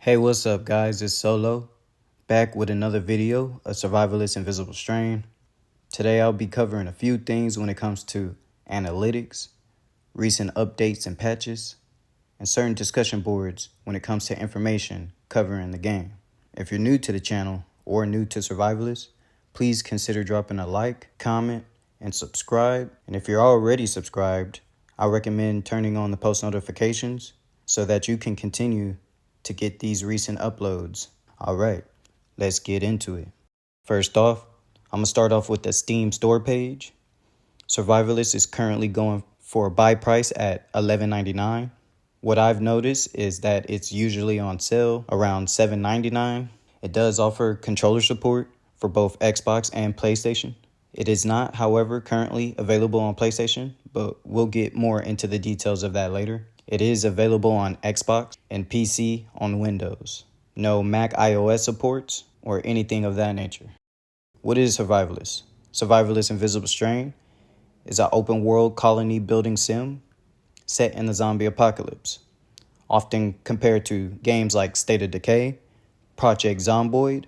Hey, what's up, guys? It's Solo, back with another video of Survivalist Invisible Strain. Today I'll be covering a few things when it comes to analytics, recent updates and patches, and certain discussion boards when it comes to information covering the game. If you're new to the channel or new to Survivalist, please consider dropping a like, comment, and subscribe. And if you're already subscribed, I recommend turning on the post notifications so that you can continue to get these recent uploads. All right, let's get into it. First off, I'm gonna start off with the Steam store page. Survivalist is currently going for a buy price at $11.99. What I've noticed is that it's usually on sale around $7.99. It does offer controller support for both Xbox and PlayStation. It is not, however, currently available on PlayStation, but we'll get more into the details of that later. It is available on Xbox and PC on Windows. No Mac iOS supports or anything of that nature. What is Survivalist? Survivalist Invisible Strain is an open world colony building sim set in the zombie apocalypse, often compared to games like State of Decay, Project Zomboid,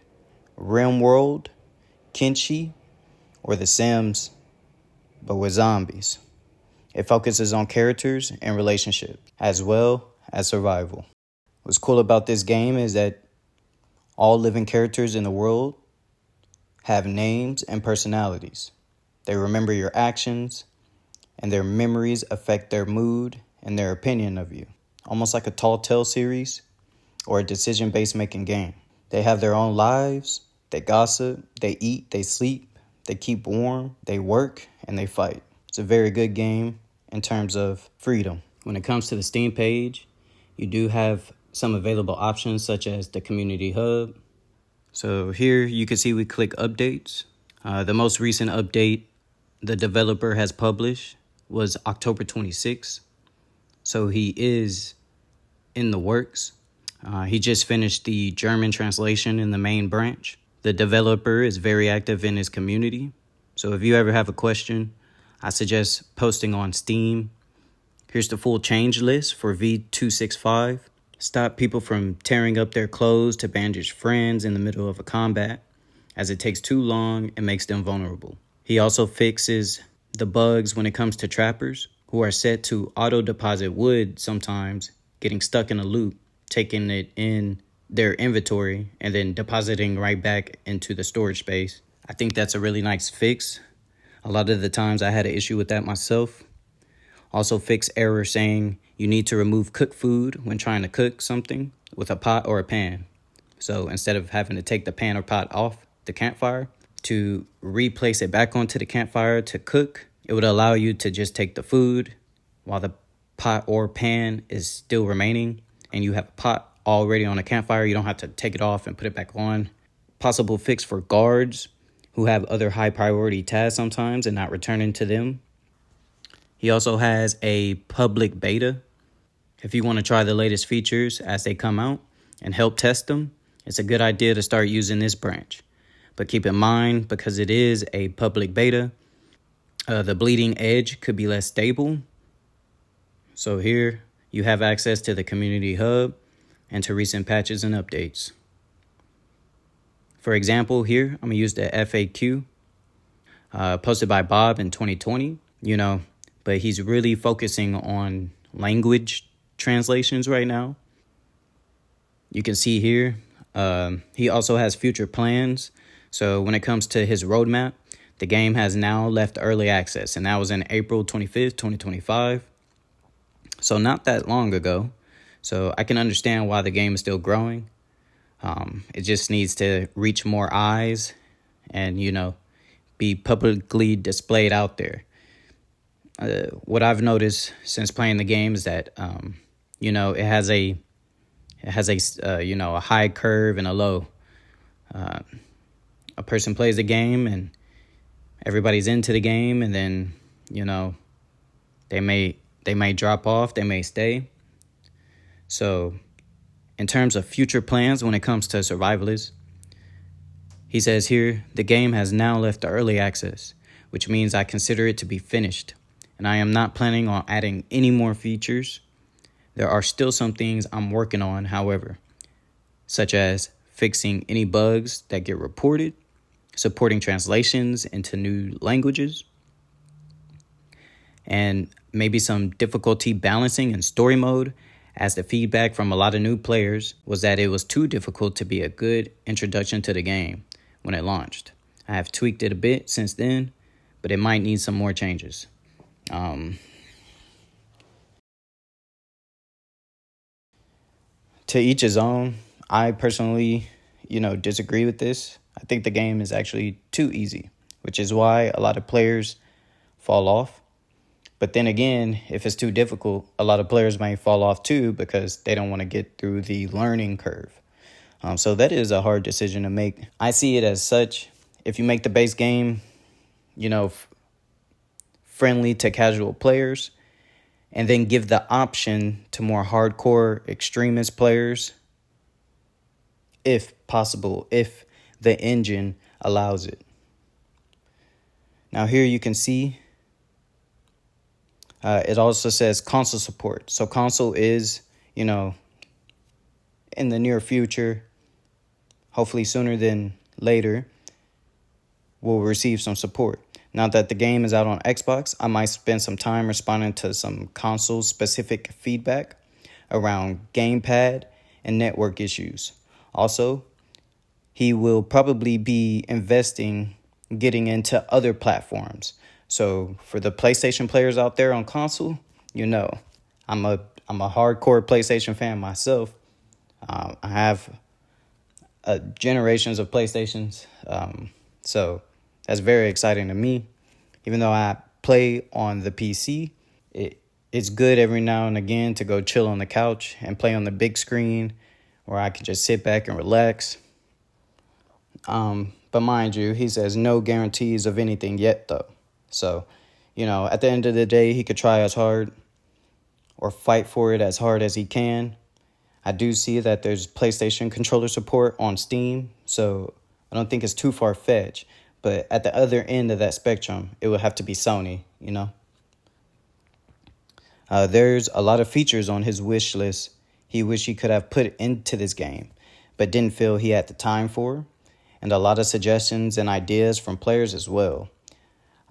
Rimworld, Kenshi, or The Sims, but with zombies. It focuses on characters and relationships, as well as survival. What's cool about this game is that all living characters in the world have names and personalities. They remember your actions, and their memories affect their mood and their opinion of you. Almost like a tall tale series or a decision-based making game. They have their own lives, they gossip, they eat, they sleep, they keep warm, they work, and they fight. It's a very good game in terms of freedom. When it comes to the Steam page, you do have some available options such as the community hub. So here you can see we click updates. The most recent update the developer has published was October 26th. So he is in the works. He just finished the German translation in the main branch. The developer is very active in his community. So if you ever have a question, I suggest posting on Steam. Here's the full change list for V265. Stop people from tearing up their clothes to bandage friends in the middle of a combat, as it takes too long and makes them vulnerable. He also fixes the bugs when it comes to trappers, who are set to auto-deposit wood sometimes, getting stuck in a loop, taking it in their inventory, and then depositing right back into the storage space. I think that's a really nice fix. A lot of the times I had an issue with that myself. Also fix error saying you need to remove cooked food when trying to cook something with a pot or a pan. So instead of having to take the pan or pot off the campfire to replace it back onto the campfire to cook, it would allow you to just take the food while the pot or pan is still remaining and you have a pot already on a campfire. You don't have to take it off and put it back on. Possible fix for guards who have other high priority tasks sometimes and not returning to them. He also has a public beta. If you want to try the latest features as they come out and help test them, it's a good idea to start using this branch. But keep in mind, because it is a public beta, the bleeding edge could be less stable. So here you have access to the community hub and to recent patches and updates. For example, here, I'm going to use the FAQ posted by Bob in 2020, but he's really focusing on language translations right now. You can see here, he also has future plans. So when it comes to his roadmap, the game has now left early access, and that was in April 25th, 2025. So not that long ago. So I can understand why the game is still growing. It just needs to reach more eyes and, be publicly displayed out there. What I've noticed since playing the game is that, it has a high curve and a low. A person plays the game and everybody's into the game, and then, they may drop off, they may stay. So in terms of future plans when it comes to Survivalist, he says here, the game has now left the early access, which means I consider it to be finished, and I am not planning on adding any more features. There are still some things I'm working on, however. such as fixing any bugs that get reported, supporting translations into new languages, and maybe some difficulty balancing in story mode, as the feedback from a lot of new players was that it was too difficult to be a good introduction to the game when it launched. I have tweaked it a bit since then, but it might need some more changes. To each his own. I personally, disagree with this. I think the game is actually too easy, which is why a lot of players fall off. But then again, if it's too difficult, a lot of players might fall off too because they don't want to get through the learning curve. So that is a hard decision to make. I see it as such. If you make the base game, friendly to casual players, and then give the option to more hardcore extremist players, if possible, if the engine allows it. Now here you can see it also says console support. So console is, in the near future, hopefully sooner than later, we'll receive some support. Now that the game is out on Xbox, I might spend some time responding to some console-specific feedback around gamepad and network issues. Also, he will probably be getting into other platforms. So for the PlayStation players out there on console, I'm a hardcore PlayStation fan myself. I have generations of PlayStations, so that's very exciting to me. Even though I play on the PC, it's good every now and again to go chill on the couch and play on the big screen where I can just sit back and relax. But mind you, he says no guarantees of anything yet, though. So, at the end of the day, he could try as hard or fight for it as hard as he can. I do see that there's PlayStation controller support on Steam, so I don't think it's too far-fetched. But at the other end of that spectrum, it would have to be Sony, There's a lot of features on his wish list he wished he could have put into this game, but didn't feel he had the time for, and a lot of suggestions and ideas from players as well.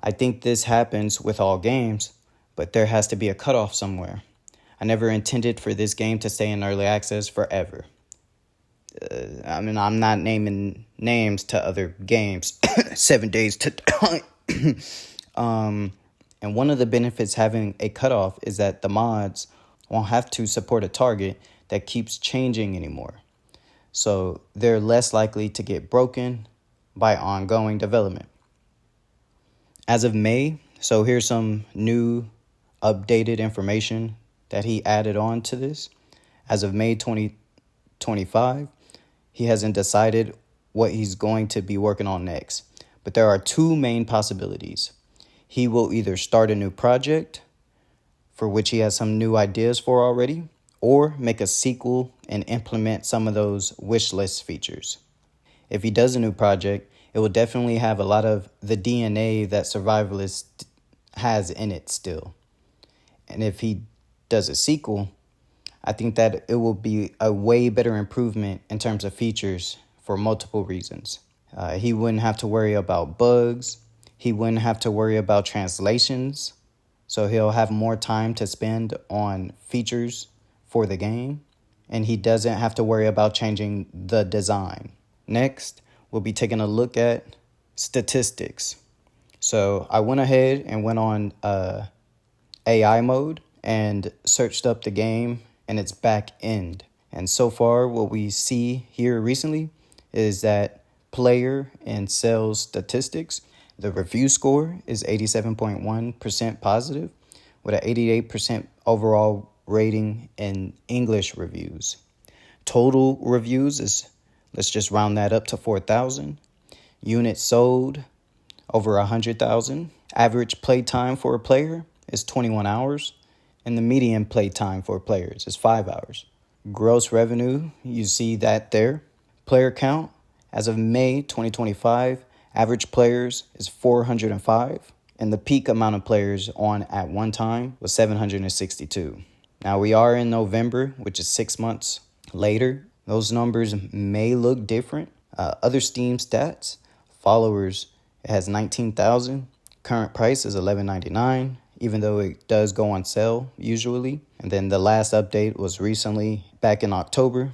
I think this happens with all games, but there has to be a cutoff somewhere. I never intended for this game to stay in early access forever. I'm not naming names to other games. 7 days to time. And one of the benefits having a cutoff is that the mods won't have to support a target that keeps changing anymore. So they're less likely to get broken by ongoing development. As of May, so here's some new updated information that he added on to this. As of May 2025, he hasn't decided what he's going to be working on next. But there are two main possibilities. He will either start a new project, for which he has some new ideas for already, or make a sequel and implement some of those wish list features. If he does a new project, it will definitely have a lot of the DNA that Survivalist has in it still. And if he does a sequel, I think that it will be a way better improvement in terms of features for multiple reasons. He wouldn't have to worry about bugs. He wouldn't have to worry about translations. So he'll have more time to spend on features for the game. And he doesn't have to worry about changing the design. Next, we'll be taking a look at statistics. So I went ahead and went on AI mode and searched up the game and its back end. And so far, what we see here recently is that player and sales statistics, the review score is 87.1% positive with an 88% overall rating in English reviews. Total reviews is, let's just round that up to 4,000. Units sold, over 100,000. Average play time for a player is 21 hours. And the median play time for players is 5 hours. Gross revenue, you see that there. Player count, as of May 2025, average players is 405. And the peak amount of players on at one time was 762. Now we are in November, which is 6 months later. Those numbers may look different. Other Steam stats, followers, it has 19,000. Current price is $11.99, even though it does go on sale usually. And then the last update was recently, back in October,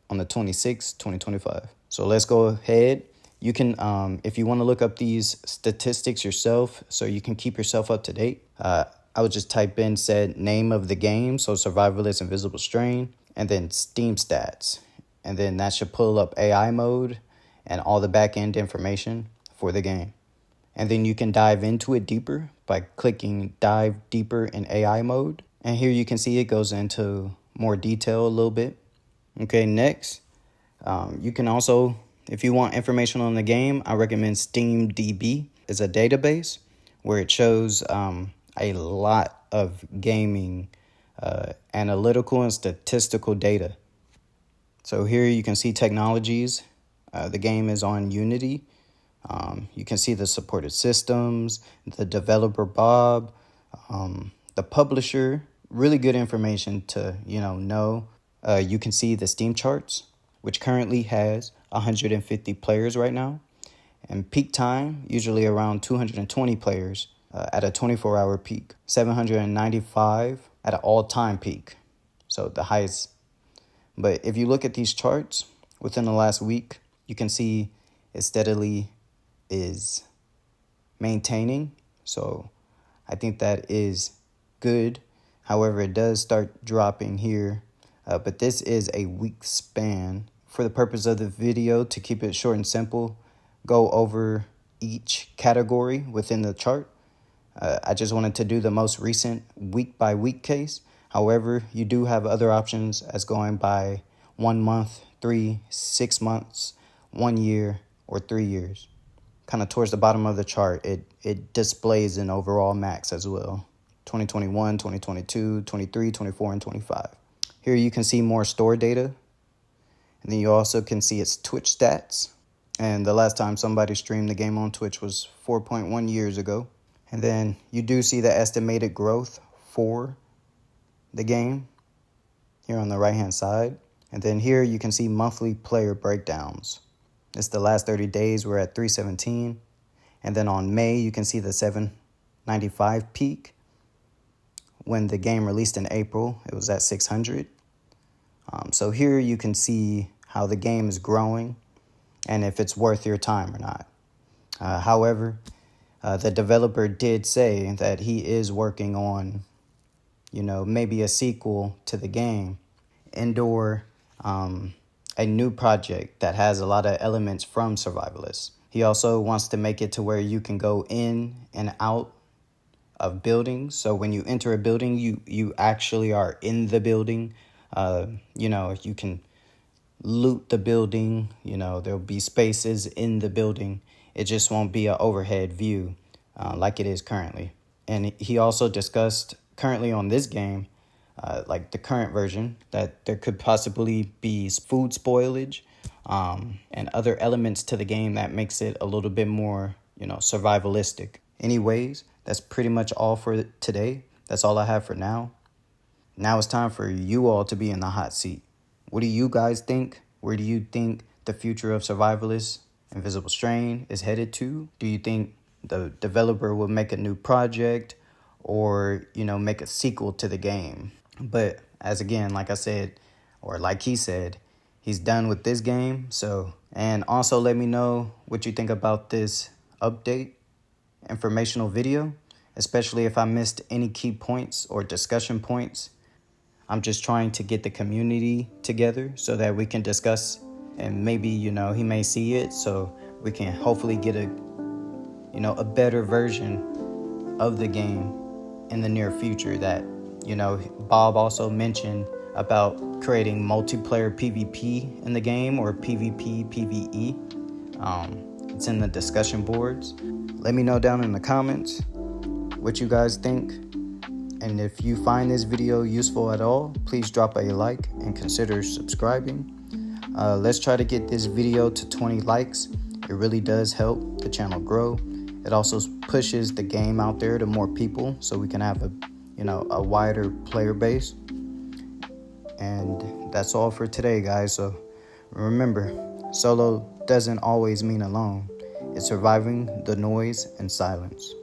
on the 26th, 2025. So let's go ahead. You can, if you want to look up these statistics yourself so you can keep yourself up to date, I would just type in said name of the game, so Survivalist Invisible Strain, and then Steam stats. And then that should pull up AI mode and all the back-end information for the game. And then you can dive into it deeper by clicking dive deeper in AI mode. And here you can see it goes into more detail a little bit. Okay, next, you can also, if you want information on the game, I recommend SteamDB. It's a database where it shows a lot of gaming, analytical and statistical data. So here you can see technologies. The game is on Unity. You can see the supported systems, the developer Bob, the publisher. Really good information to know. You can see the Steam charts, which currently has 150 players right now, and peak time usually around 220 players at a 24-hour peak, 795 at an all-time peak, so the highest. But if you look at these charts within the last week, you can see it steadily is maintaining. So I think that is good. However, it does start dropping here. But this is a week span. For the purpose of the video, to keep it short and simple, go over each category within the chart. I just wanted to do the most recent week-by-week case. However, you do have other options as going by 1 month, 3, 6 months, 1 year, or 3 years. Kind of towards the bottom of the chart, it displays an overall max as well. 2021, 2022, 23, 24, and 25. Here you can see more store data. And then you also can see its Twitch stats. And the last time somebody streamed the game on Twitch was 4.1 years ago. And then you do see the estimated growth for the game here on the right-hand side. And then here you can see monthly player breakdowns. It's the last 30 days, we're at 317. And then on May, you can see the 795 peak. When the game released in April, it was at 600. So here you can see how the game is growing and if it's worth your time or not. However, the developer did say that he is working on, maybe a sequel to the game and/or a new project that has a lot of elements from Survivalist. He also wants to make it to where you can go in and out of buildings. So when you enter a building, you actually are in the building. You can loot the building. There'll be spaces in the building. It just won't be an overhead view like it is currently. And he also discussed currently on this game, like the current version, that there could possibly be food spoilage and other elements to the game that makes it a little bit more, survivalistic. Anyways, that's pretty much all for today. That's all I have for now. Now it's time for you all to be in the hot seat. What do you guys think? Where do you think the future of Survivalist Invisible Strain is headed to? Do you think the developer will make a new project or, make a sequel to the game? But like I said, or like he said, he's done with this game. And also let me know what you think about this update informational video, especially if I missed any key points or discussion points. I'm just trying to get the community together so that we can discuss, and maybe, he may see it, so we can hopefully get a better version of the game in the near future. That, Bob also mentioned about creating multiplayer PvP in the game, or PvP, PvE. It's in the discussion boards. Let me know down in the comments what you guys think. And if you find this video useful at all, please drop a like and consider subscribing. Let's try to get this video to 20 likes. It really does help the channel grow. It also pushes the game out there to more people so we can have a wider player base. And that's all for today, guys. So Remember, solo doesn't always mean alone. It's surviving the noise and silence.